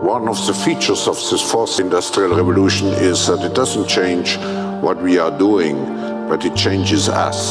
One of the features of this fourth industrial revolution is that it doesn't change what we are doing, but it changes us.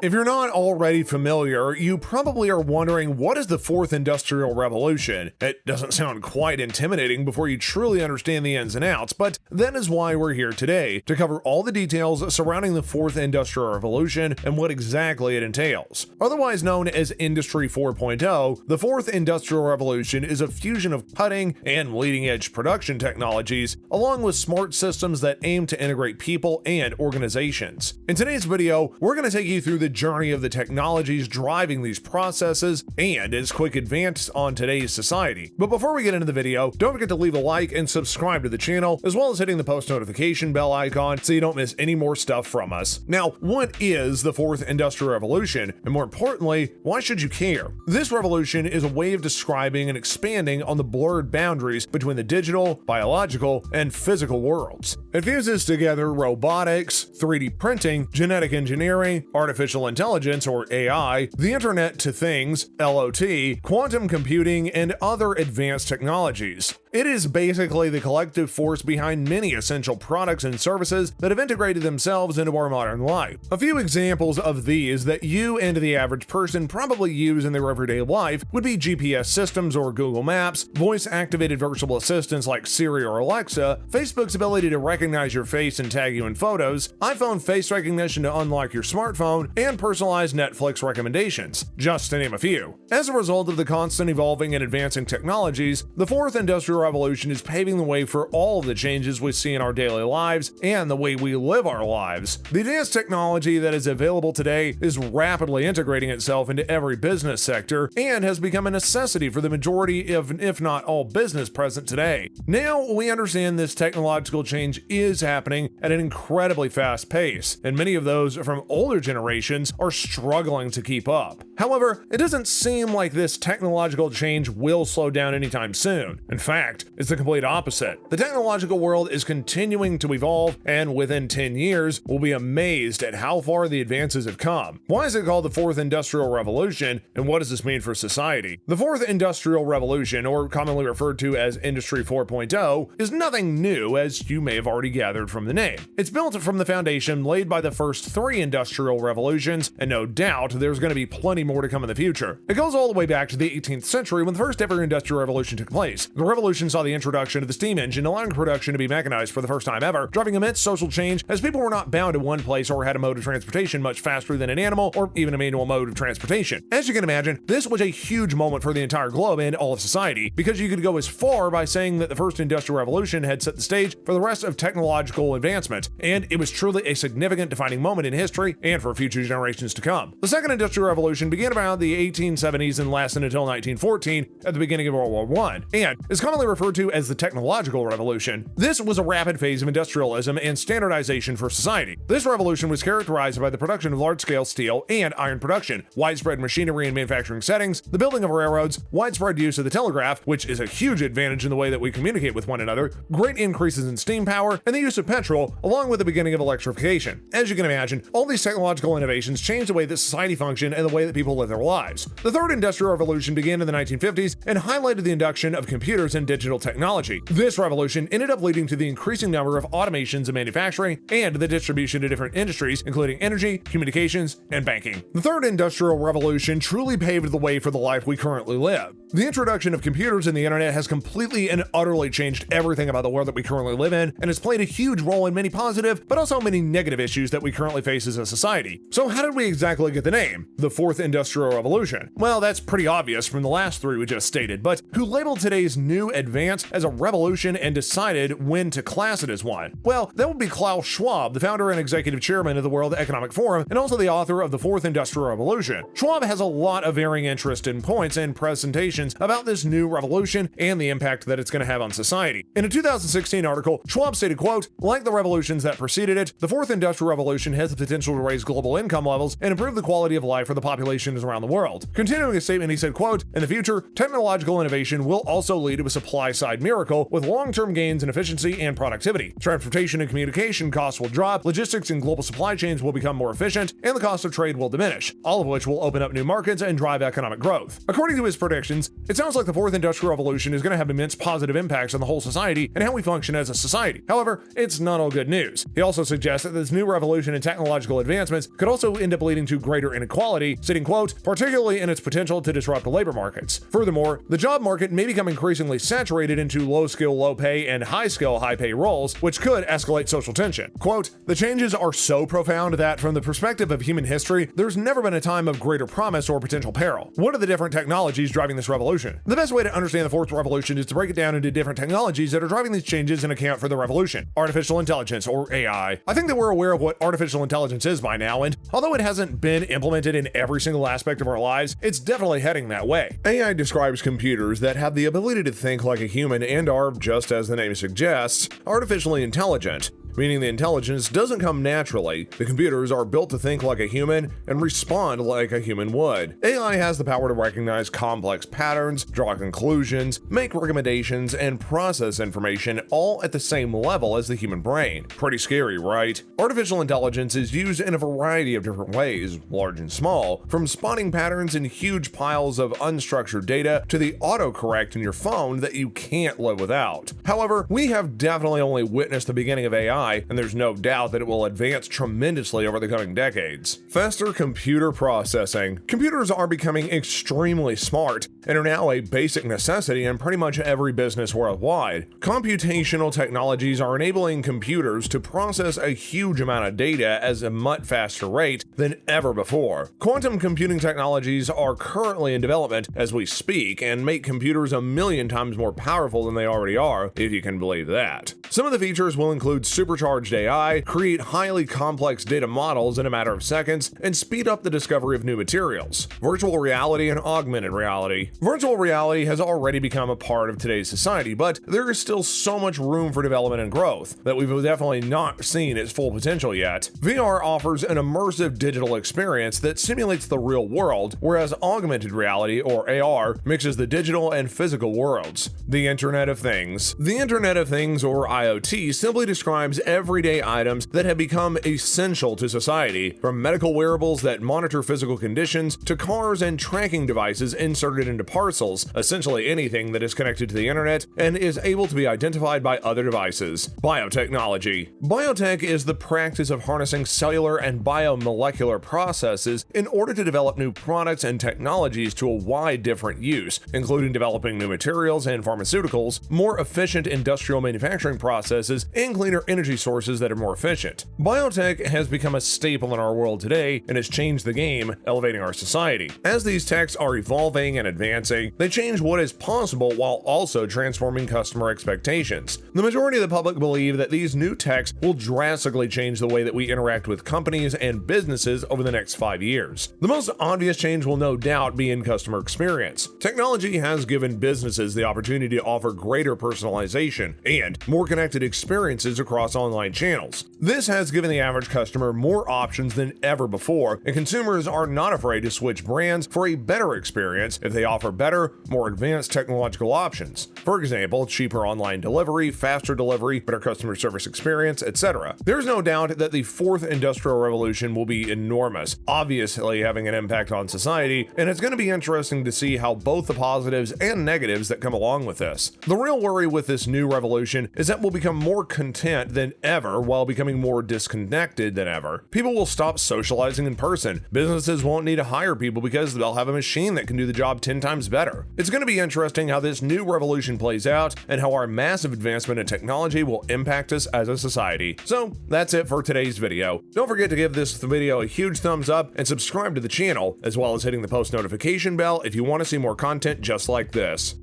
If you're not already familiar, you probably are wondering, what is the fourth industrial revolution? It doesn't sound quite intimidating before you truly understand the ins and outs, but that is why we're here today, to cover all the details surrounding the fourth industrial revolution and what exactly it entails. Otherwise known as Industry 4.0, the fourth industrial revolution is a fusion of cutting and leading-edge production technologies, along with smart systems that aim to integrate people and organizations. In today's video, we're going to take you through the journey of the technologies driving these processes and its quick advance on today's society. But before we get into the video, don't forget to leave a like and subscribe to the channel, as well as hitting the post notification bell icon so you don't miss any more stuff from us. Now, what is the fourth industrial revolution? And more importantly, why should you care? This revolution is a way of describing and expanding on the blurred boundaries between the digital, biological, and physical worlds. It fuses together robotics, 3D printing, genetic engineering, artificial intelligence, or AI, the Internet to Things, LOT, quantum computing, and other advanced technologies. It is basically the collective force behind many essential products and services that have integrated themselves into our modern life. A few examples of these that you and the average person probably use in their everyday life would be GPS systems or Google Maps, voice-activated virtual assistants like Siri or Alexa, Facebook's ability to recognize your face and tag you in photos, iPhone face recognition to unlock your smartphone, and personalized Netflix recommendations, just to name a few. As a result of the constant evolving and advancing technologies, the fourth industrial revolution is paving the way for all of the changes we see in our daily lives and the way we live our lives. The advanced technology that is available today is rapidly integrating itself into every business sector and has become a necessity for the majority of, if not all, business present today. Now, we understand this technological change is happening at an incredibly fast pace, and many of those from older generations are struggling to keep up. However, it doesn't seem like this technological change will slow down anytime soon. In fact, it's the complete opposite. The technological world is continuing to evolve, and within 10 years, we'll be amazed at how far the advances have come. Why is it called the fourth industrial revolution, and what does this mean for society? The fourth industrial revolution, or commonly referred to as Industry 4.0, is nothing new, as you may have already gathered from the name. It's built from the foundation laid by the first three industrial revolutions, and no doubt there's going to be plenty more to come in the future. It goes all the way back to the 18th century when the first ever industrial revolution took place. The revolution saw the introduction of the steam engine, allowing production to be mechanized for the first time ever, driving immense social change as people were not bound to one place or had a mode of transportation much faster than an animal or even a manual mode of transportation. As you can imagine, this was a huge moment for the entire globe and all of society, because you could go as far by saying that the first industrial revolution had set the stage for the rest of technological advancement, and it was truly a significant defining moment in history and for future generations to come. The second industrial revolution began around the 1870s and lasted until 1914 at the beginning of World War I, and is commonly referred to as the technological revolution. This was a rapid phase of industrialism and standardization for society. This revolution was characterized by the production of large-scale steel and iron production, widespread machinery and manufacturing settings, the building of railroads, widespread use of the telegraph, which is a huge advantage in the way that we communicate with one another, great increases in steam power, and the use of petrol, along with the beginning of electrification. As you can imagine, all these technological innovations changed the way that society functioned and the way that people live their lives. The third industrial revolution began in the 1950s and highlighted the induction of computers and digital technology. This revolution ended up leading to the increasing number of automations in manufacturing and the distribution to different industries, including energy, communications, and banking. The third industrial revolution truly paved the way for the life we currently live. The introduction of computers and the internet has completely and utterly changed everything about the world that we currently live in, and has played a huge role in many positive, but also many negative issues that we currently face as a society. So how did we exactly get the name, the fourth industrial revolution? Well, that's pretty obvious from the last three we just stated, but who labeled today's new advance as a revolution and decided when to class it as one? Well, that would be Klaus Schwab, the founder and executive chairman of the World Economic Forum, and also the author of the fourth industrial revolution. Schwab has a lot of varying interest in points and presentations about this new revolution and the impact that it's going to have on society. In a 2016 article, Schwab stated, quote, "Like the revolutions that preceded it, the fourth industrial revolution has the potential to raise global income income levels and improve the quality of life for the populations around the world. Continuing his statement, he said, quote, "In the future, technological innovation will also lead to a supply-side miracle with long-term gains in efficiency and productivity. Transportation and communication costs will drop, logistics and global supply chains will become more efficient, and the cost of trade will diminish, all of which will open up new markets and drive economic growth." According to his predictions, it sounds like the fourth industrial revolution is going to have immense positive impacts on the whole society and how we function as a society. However, it's not all good news. He also suggests that this new revolution in technological advancements could also end up leading to greater inequality, stating, quote, "particularly in its potential to disrupt the labor markets." Furthermore, the job market may become increasingly saturated into low-skill, low-pay, and high-skill, high-pay roles, which could escalate social tension. Quote, "The changes are so profound that, from the perspective of human history, there's never been a time of greater promise or potential peril. What are the different technologies driving this revolution? The best way to understand the fourth revolution is to break it down into different technologies that are driving these changes and account for the revolution. Artificial intelligence, or AI. I think that we're aware of what artificial intelligence is by now, and although it hasn't been implemented in every single aspect of our lives, it's definitely heading that way. AI describes computers that have the ability to think like a human and are, just as the name suggests, artificially intelligent, meaning the intelligence doesn't come naturally. The computers are built to think like a human and respond like a human would. AI has the power to recognize complex patterns, draw conclusions, make recommendations, and process information all at the same level as the human brain. Pretty scary, right? Artificial intelligence is used in a variety of different ways, large and small, from spotting patterns in huge piles of unstructured data to the autocorrect in your phone that you can't live without. However, we have definitely only witnessed the beginning of AI, and there's no doubt that it will advance tremendously over the coming decades. Faster computer processing. Computers are becoming extremely smart and are now a basic necessity in pretty much every business worldwide. Computational technologies are enabling computers to process a huge amount of data at a much faster rate than ever before. Quantum computing technologies are currently in development as we speak and make computers a million times more powerful than they already are, if you can believe that. Some of the features will include supercharged AI, create highly complex data models in a matter of seconds, and speed up the discovery of new materials. Virtual reality and augmented reality. Virtual reality has already become a part of today's society, but there is still so much room for development and growth that we've definitely not seen its full potential yet. VR offers an immersive digital experience that simulates the real world, whereas augmented reality, or AR, mixes the digital and physical worlds. The Internet of Things. The Internet of Things, or IoT, simply describes everyday items that have become essential to society, from medical wearables that monitor physical conditions to cars and tracking devices inserted into parcels, essentially anything that is connected to the internet and is able to be identified by other devices. Biotechnology. Biotech is the practice of harnessing cellular and biomolecular processes in order to develop new products and technologies to a wide different use, including developing new materials and pharmaceuticals, more efficient industrial manufacturing processes, and cleaner energy sources that are more efficient. Biotech has become a staple in our world today and has changed the game, elevating our society. As these techs are evolving and advancing, they change what is possible while also transforming customer expectations. The majority of the public believe that these new techs will drastically change the way that we interact with companies and businesses over the next 5 years. The most obvious change will no doubt be in customer experience. Technology has given businesses the opportunity to offer greater personalization and more connected experiences across online channels. This has given the average customer more options than ever before, and consumers are not afraid to switch brands for a better experience if they offer better, more advanced technological options. For example, cheaper online delivery, faster delivery, better customer service experience, etc. There's no doubt that the fourth industrial revolution will be enormous, obviously having an impact on society, and it's going to be interesting to see how both the positives and negatives that come along with this. The real worry with this new revolution is that we'll become more content than ever while becoming more disconnected than ever. People will stop socializing in person. Businesses won't need to hire people because they'll have a machine that can do the job 10 times better. It's going to be interesting how this new revolution plays out and how our massive advancement in technology will impact us as a society. So that's it for today's video. Don't forget to give this video a huge thumbs up and subscribe to the channel, as well as hitting the post notification bell if you want to see more content just like this.